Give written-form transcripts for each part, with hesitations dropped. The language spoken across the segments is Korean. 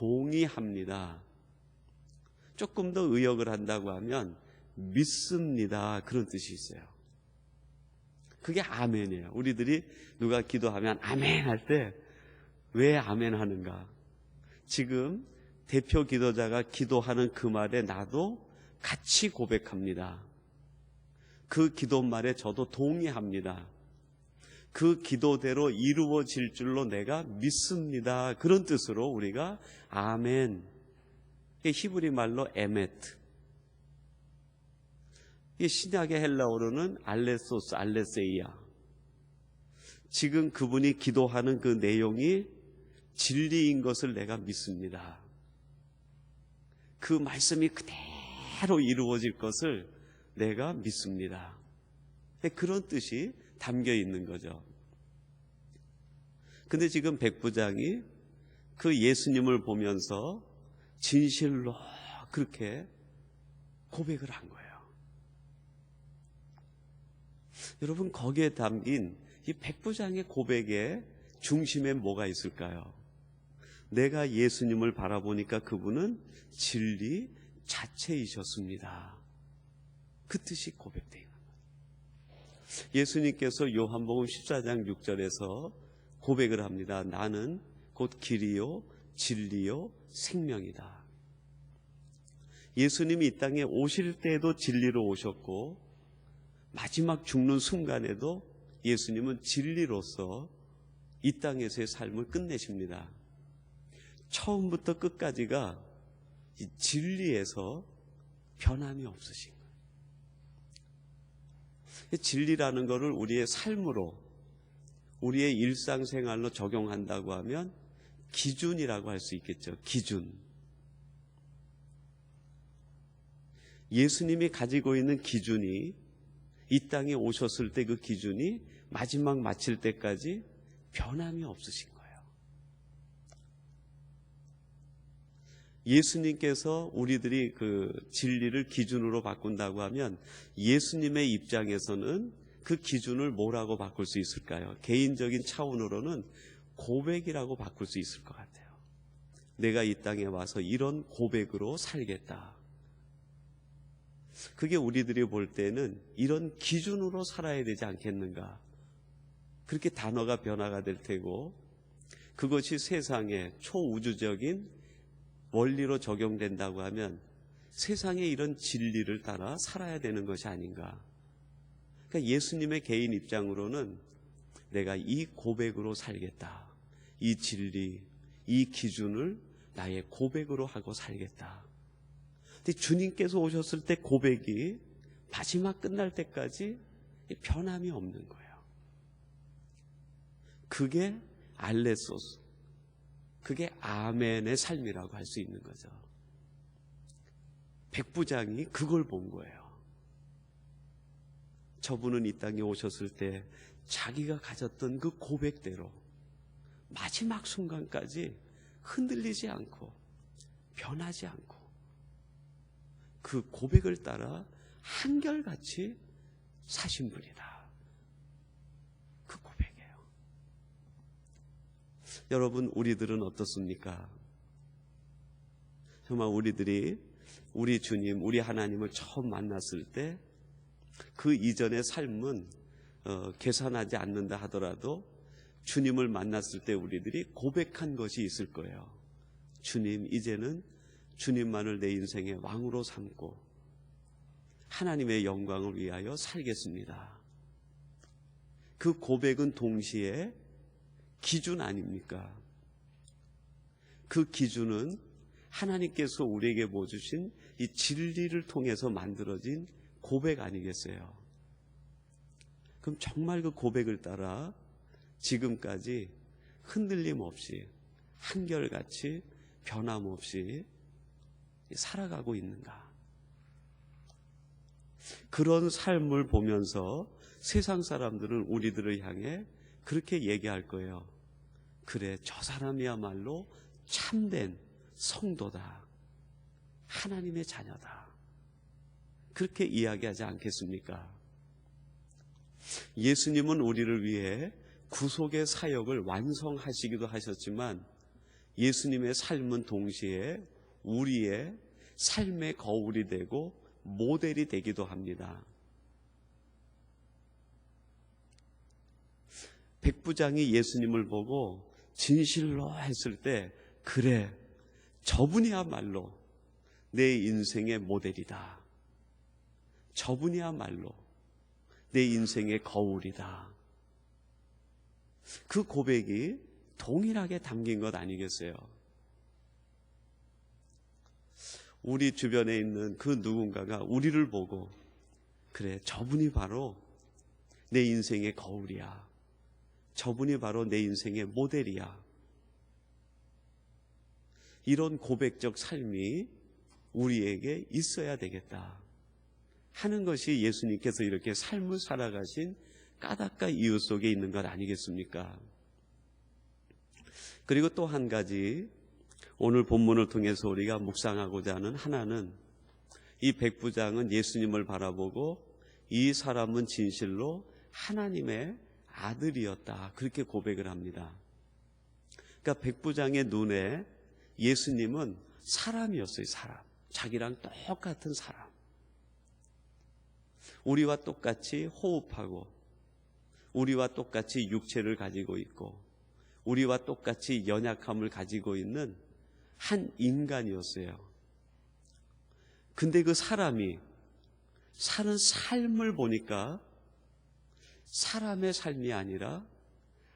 동의합니다. 조금 더 의역을 한다고 하면 믿습니다, 그런 뜻이 있어요. 그게 아멘이에요. 우리들이 누가 기도하면 아멘 할 때 왜 아멘 하는가? 지금 대표 기도자가 기도하는 그 말에 나도 같이 고백합니다. 그 기도 말에 저도 동의합니다. 그 기도대로 이루어질 줄로 내가 믿습니다. 그런 뜻으로 우리가 아멘, 히브리 말로 에메트, 이 신약의 헬라어로는 알레소스, 알레세이아. 지금 그분이 기도하는 그 내용이 진리인 것을 내가 믿습니다. 그 말씀이 그대로 이루어질 것을 내가 믿습니다. 그런 뜻이 담겨 있는 거죠. 근데 지금 백부장이 그 예수님을 보면서 진실로 그렇게 고백을 한 거예요. 여러분, 거기에 담긴 이 백부장의 고백의 중심에 뭐가 있을까요? 내가 예수님을 바라보니까 그분은 진리 자체이셨습니다. 그 뜻이 고백되어 있는 거예요. 예수님께서 요한복음 14장 6절에서 고백을 합니다. 나는 곧 길이요 진리요 생명이다. 예수님이 이 땅에 오실 때에도 진리로 오셨고 마지막 죽는 순간에도 예수님은 진리로서 이 땅에서의 삶을 끝내십니다. 처음부터 끝까지가 이 진리에서 변함이 없으신 거예요. 진리라는 것을 우리의 삶으로, 우리의 일상생활로 적용한다고 하면 기준이라고 할 수 있겠죠. 기준. 예수님이 가지고 있는 기준이 이 땅에 오셨을 때 그 기준이 마지막 마칠 때까지 변함이 없으신 거예요. 예수님께서 우리들이 그 진리를 기준으로 바꾼다고 하면 예수님의 입장에서는 그 기준을 뭐라고 바꿀 수 있을까요? 개인적인 차원으로는 고백이라고 바꿀 수 있을 것 같아요. 내가 이 땅에 와서 이런 고백으로 살겠다. 그게 우리들이 볼 때는 이런 기준으로 살아야 되지 않겠는가? 그렇게 단어가 변화가 될 테고 그것이 세상에 초우주적인 원리로 적용된다고 하면 세상에 이런 진리를 따라 살아야 되는 것이 아닌가? 그러니까 예수님의 개인 입장으로는 내가 이 고백으로 살겠다. 이 진리, 이 기준을 나의 고백으로 하고 살겠다. 근데 주님께서 오셨을 때 고백이 마지막 끝날 때까지 변함이 없는 거예요. 그게 알레소스, 그게 아멘의 삶이라고 할 수 있는 거죠. 백부장이 그걸 본 거예요. 저분은 이 땅에 오셨을 때 자기가 가졌던 그 고백대로 마지막 순간까지 흔들리지 않고 변하지 않고 그 고백을 따라 한결같이 사신 분이다. 그 고백이에요. 여러분, 우리들은 어떻습니까? 정말 우리들이 우리 주님, 우리 하나님을 처음 만났을 때 그 이전의 삶은 계산하지 않는다 하더라도 주님을 만났을 때 우리들이 고백한 것이 있을 거예요. 주님, 이제는 주님만을 내 인생의 왕으로 삼고 하나님의 영광을 위하여 살겠습니다. 그 고백은 동시에 기준 아닙니까? 그 기준은 하나님께서 우리에게 보여주신 이 진리를 통해서 만들어진 고백 아니겠어요? 그럼 정말 그 고백을 따라 지금까지 흔들림 없이 한결같이 변함없이 살아가고 있는가? 그런 삶을 보면서 세상 사람들은 우리들을 향해 그렇게 얘기할 거예요. 그래, 저 사람이야말로 참된 성도다. 하나님의 자녀다. 그렇게 이야기하지 않겠습니까? 예수님은 우리를 위해 구속의 사역을 완성하시기도 하셨지만 예수님의 삶은 동시에 우리의 삶의 거울이 되고 모델이 되기도 합니다. 백부장이 예수님을 보고 진실로 했을 때, 그래, 저분이야말로 내 인생의 모델이다. 저분이야말로 내 인생의 거울이다. 그 고백이 동일하게 담긴 것 아니겠어요? 우리 주변에 있는 그 누군가가 우리를 보고, 그래, 저분이 바로 내 인생의 거울이야. 저분이 바로 내 인생의 모델이야. 이런 고백적 삶이 우리에게 있어야 되겠다 하는 것이 예수님께서 이렇게 삶을 살아가신 까닭과 이유 속에 있는 것 아니겠습니까? 그리고 또 한 가지, 오늘 본문을 통해서 우리가 묵상하고자 하는 하나는, 이 백부장은 예수님을 바라보고 이 사람은 진실로 하나님의 아들이었다, 그렇게 고백을 합니다. 그러니까 백부장의 눈에 예수님은 사람이었어요. 사람. 자기랑 똑같은 사람. 우리와 똑같이 호흡하고, 우리와 똑같이 육체를 가지고 있고, 우리와 똑같이 연약함을 가지고 있는 한 인간이었어요. 근데 그 사람이 사는 삶을 보니까 사람의 삶이 아니라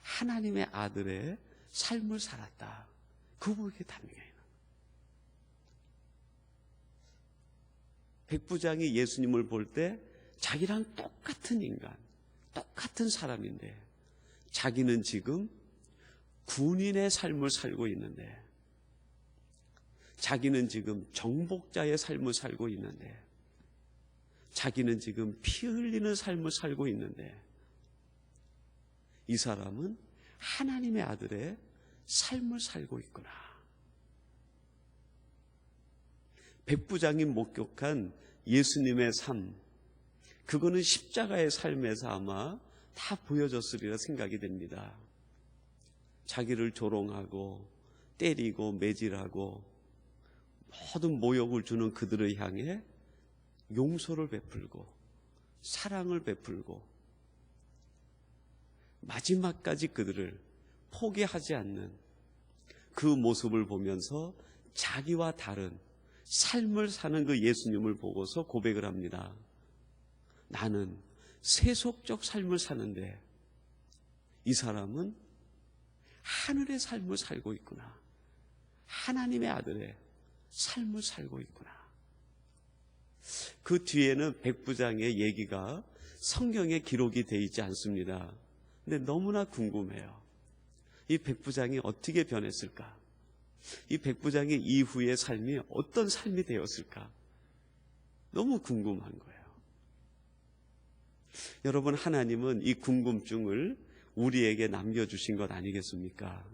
하나님의 아들의 삶을 살았다. 그 고백이 담겨요. 백부장이 예수님을 볼 때 자기랑 똑같은 인간, 똑같은 사람인데, 자기는 지금 군인의 삶을 살고 있는데, 자기는 지금 정복자의 삶을 살고 있는데, 자기는 지금 피 흘리는 삶을 살고 있는데, 이 사람은 하나님의 아들의 삶을 살고 있구나. 백부장이 목격한 예수님의 삶, 그거는 십자가의 삶에서 아마 다 보여졌으리라 생각이 됩니다. 자기를 조롱하고 때리고 매질하고 모든 모욕을 주는 그들을 향해 용서를 베풀고 사랑을 베풀고 마지막까지 그들을 포기하지 않는 그 모습을 보면서 자기와 다른 삶을 사는 그 예수님을 보고서 고백을 합니다. 나는 세속적 삶을 사는데 이 사람은 하늘의 삶을 살고 있구나. 하나님의 아들의 삶을 살고 있구나. 그 뒤에는 백부장의 얘기가 성경에 기록이 되어 있지 않습니다. 근데 너무나 궁금해요. 이 백부장이 어떻게 변했을까? 이 백부장의 이후의 삶이 어떤 삶이 되었을까? 너무 궁금한 거예요. 여러분, 하나님은 이 궁금증을 우리에게 남겨주신 것 아니겠습니까?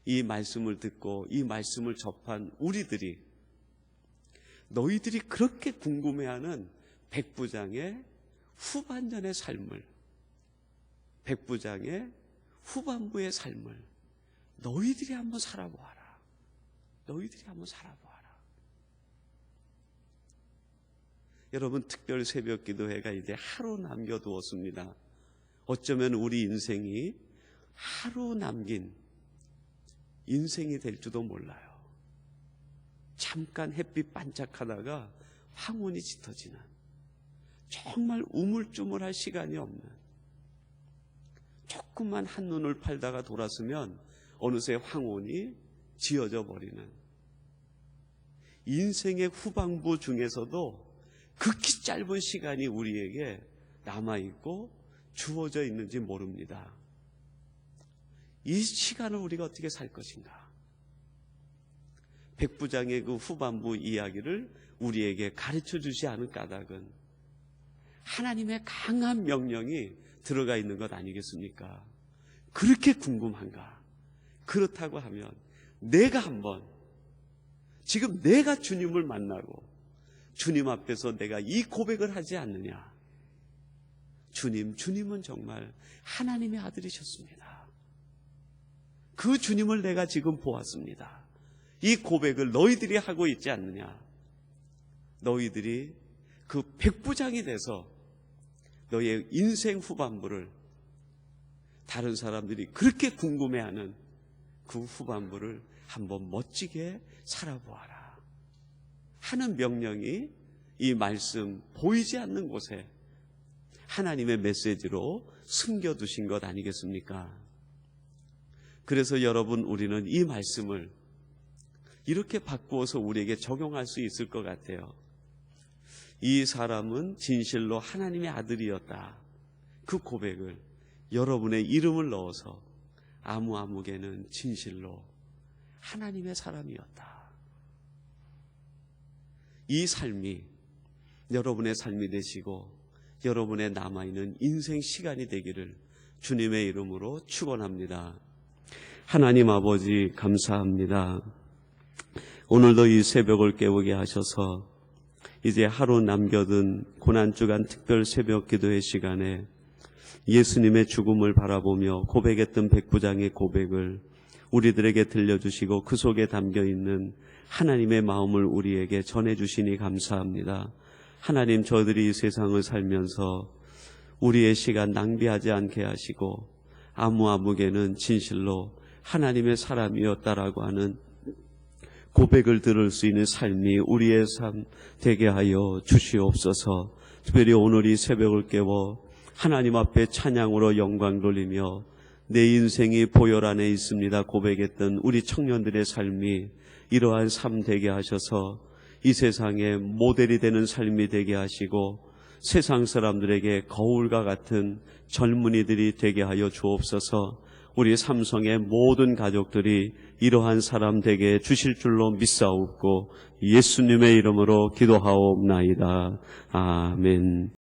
이 말씀을 듣고 이 말씀을 접한 우리들이, 너희들이 그렇게 궁금해하는 백부장의 후반전의 삶을, 백부장의 후반부의 삶을 너희들이 한번 살아보아라. 너희들이 한번 살아보아라. 여러분, 특별 새벽 기도회가 이제 하루 남겨두었습니다. 어쩌면 우리 인생이 하루 남긴 인생이 될지도 몰라요. 잠깐 햇빛 반짝하다가 황혼이 짙어지는, 정말 우물쭈물할 시간이 없는, 조금만 한눈을 팔다가 돌았으면 어느새 황혼이 지어져 버리는 인생의 후반부 중에서도 극히 짧은 시간이 우리에게 남아있고 주어져 있는지 모릅니다. 이 시간을 우리가 어떻게 살 것인가? 백부장의 그 후반부 이야기를 우리에게 가르쳐 주지 않은 까닭은 하나님의 강한 명령이 들어가 있는 것 아니겠습니까? 그렇게 궁금한가? 그렇다고 하면 내가 한번, 지금 내가 주님을 만나고 주님 앞에서 내가 이 고백을 하지 않느냐? 주님은 정말 하나님의 아들이셨습니다. 그 주님을 내가 지금 보았습니다. 이 고백을 너희들이 하고 있지 않느냐? 너희들이 그 백부장이 돼서 너희의 인생 후반부를 다른 사람들이 그렇게 궁금해하는 그 후반부를 한번 멋지게 살아보아라 하는 명령이 이 말씀 보이지 않는 곳에 하나님의 메시지로 숨겨두신 것 아니겠습니까? 그래서 여러분, 우리는 이 말씀을 이렇게 바꾸어서 우리에게 적용할 수 있을 것 같아요. 이 사람은 진실로 하나님의 아들이었다. 그 고백을 여러분의 이름을 넣어서 아무개는 진실로 하나님의 사람이었다. 이 삶이 여러분의 삶이 되시고 여러분의 남아있는 인생 시간이 되기를 주님의 이름으로 축원합니다. 하나님 아버지, 감사합니다. 오늘도 이 새벽을 깨우게 하셔서 이제 하루 남겨둔 고난주간 특별 새벽 기도의 시간에 예수님의 죽음을 바라보며 고백했던 백부장의 고백을 우리들에게 들려주시고 그 속에 담겨있는 하나님의 마음을 우리에게 전해주시니 감사합니다. 하나님, 저들이 이 세상을 살면서 우리의 시간 낭비하지 않게 하시고 아무개는 진실로 하나님의 사람이었다라고 하는 고백을 들을 수 있는 삶이 우리의 삶 되게 하여 주시옵소서. 특별히 오늘 이 새벽을 깨워 하나님 앞에 찬양으로 영광 돌리며 내 인생이 보혈 안에 있습니다 고백했던 우리 청년들의 삶이 이러한 삶 되게 하셔서 이 세상에 모델이 되는 삶이 되게 하시고 세상 사람들에게 거울과 같은 젊은이들이 되게 하여 주옵소서. 우리 삼성의 모든 가족들이 이러한 사람 되게 주실 줄로 믿사옵고 예수님의 이름으로 기도하옵나이다. 아멘.